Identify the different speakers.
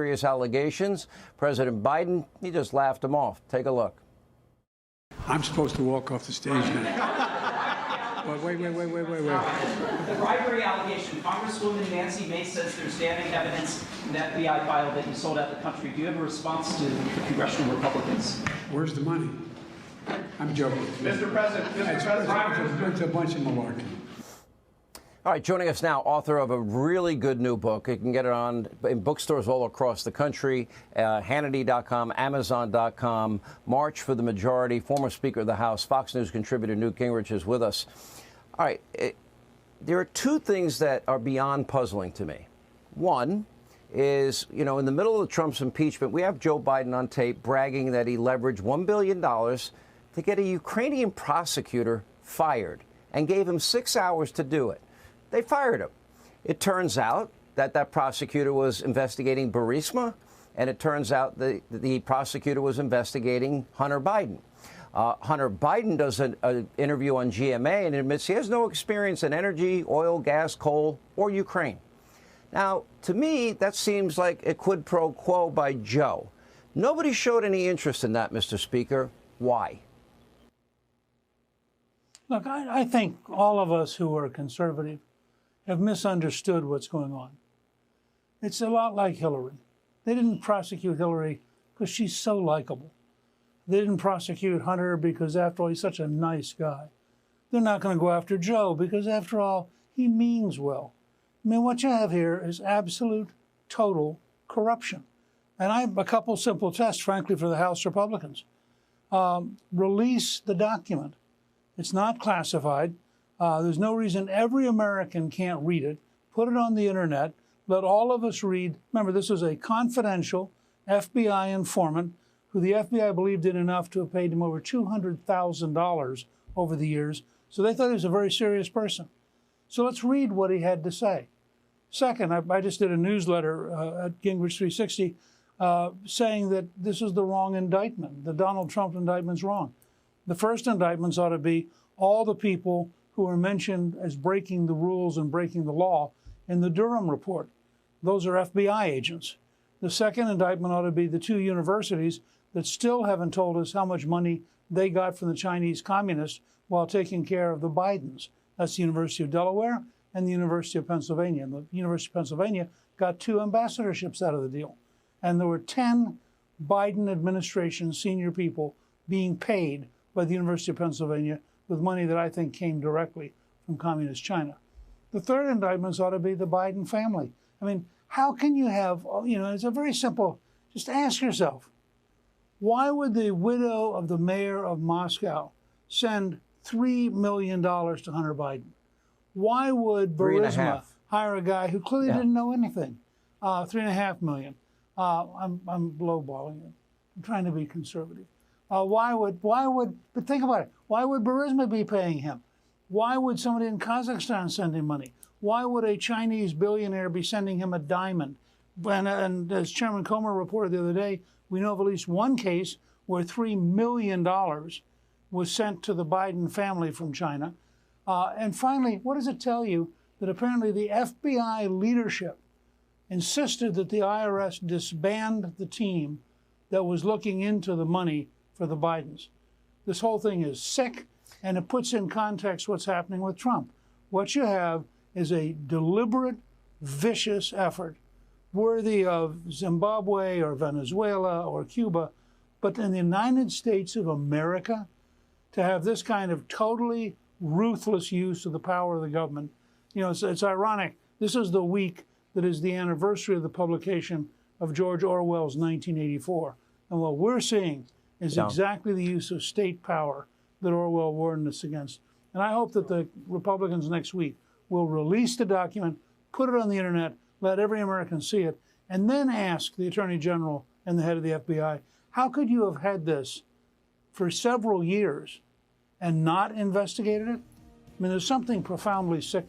Speaker 1: serious allegations. President Biden, he just laughed them off. Take a look.
Speaker 2: I'm supposed to walk off the stage now. But wait.
Speaker 3: The bribery allegation, Congresswoman Nancy Mace says there's damning evidence in the FBI file that you sold out the country. Do you have a response to the congressional Republicans?
Speaker 2: Where's the money? I'm joking.
Speaker 4: Mr. President,
Speaker 2: It's a bunch of malarkey.
Speaker 1: All right, joining us now, author of a really good new book. You can get it in bookstores all across the country, Hannity.com, Amazon.com. March for the Majority, former Speaker of the House, Fox News contributor Newt Gingrich is with us. All right, there are two things that are beyond puzzling to me. One is, in the middle of Trump's impeachment, we have Joe Biden on tape bragging that he leveraged $1 billion to get a Ukrainian prosecutor fired and gave him 6 hours to do it. They fired him. It turns out that that prosecutor was investigating Burisma, and it turns out the prosecutor was investigating Hunter Biden. Hunter Biden does an interview on GMA and admits he has no experience in energy, oil, gas, coal, or Ukraine. Now, to me, that seems like a quid pro quo by Joe. Nobody showed any interest in that, Mr. Speaker. Why?
Speaker 5: Look, I think all of us who are conservative have misunderstood what's going on. It's a lot like Hillary. They didn't prosecute Hillary because she's so likable. They didn't prosecute Hunter because, after all, he's such a nice guy. They're not going to go after Joe because, after all, he means well. I mean, what you have here is absolute, total corruption. And I have a couple simple tests, frankly, for the House Republicans. Release the document. It's not classified. There's no reason every American can't read it. Put it on the internet. Let all of us read. Remember, this is a confidential FBI informant who the FBI believed did enough to have paid him over $200,000 over the years. So they thought he was a very serious person. So let's read what he had to say. Second, I just did a newsletter at Gingrich 360 saying that this is the wrong indictment. The Donald Trump indictment's wrong. The first indictments ought to be all the people who are mentioned as breaking the rules and breaking the law in the Durham report. Those are FBI agents. The second indictment ought to be the two universities that still haven't told us how much money they got from the Chinese communists while taking care of the Bidens. That's the University of Delaware and the University of Pennsylvania. And the University of Pennsylvania got 2 ambassadorships out of the deal. And there were 10 Biden administration senior people being paid by the University of Pennsylvania with money that I think came directly from communist China. The third indictments ought to be the Biden family. I mean, how can you have, it's a very simple, just ask yourself, why would the widow of the mayor of Moscow send $3 million to Hunter Biden? Why would Burisma hire a guy who clearly didn't know anything? $3.5 million. I'm lowballing it. I'm trying to be conservative. But think about it. Why would Burisma be paying him? Why would somebody in Kazakhstan send him money? Why would a Chinese billionaire be sending him a diamond? And as Chairman Comer reported the other day, we know of at least one case where $3 million was sent to the Biden family from China. And finally, what does it tell you? That apparently the FBI leadership insisted that the IRS disband the team that was looking into the money for the Bidens. This whole thing is sick, and it puts in context what's happening with Trump. What you have is a deliberate, vicious effort worthy of Zimbabwe or Venezuela or Cuba, but in the United States of America, to have this kind of totally ruthless use of the power of the government. It's ironic. This is the week that is the anniversary of the publication of George Orwell's 1984. And what we're seeing is exactly the use of state power that Orwell warned us against. And I hope that the Republicans next week will release the document, put it on the internet, let every American see it, and then ask the Attorney General and the head of the FBI, how could you have had this for several years and not investigated it? I mean, there's something profoundly sick about it.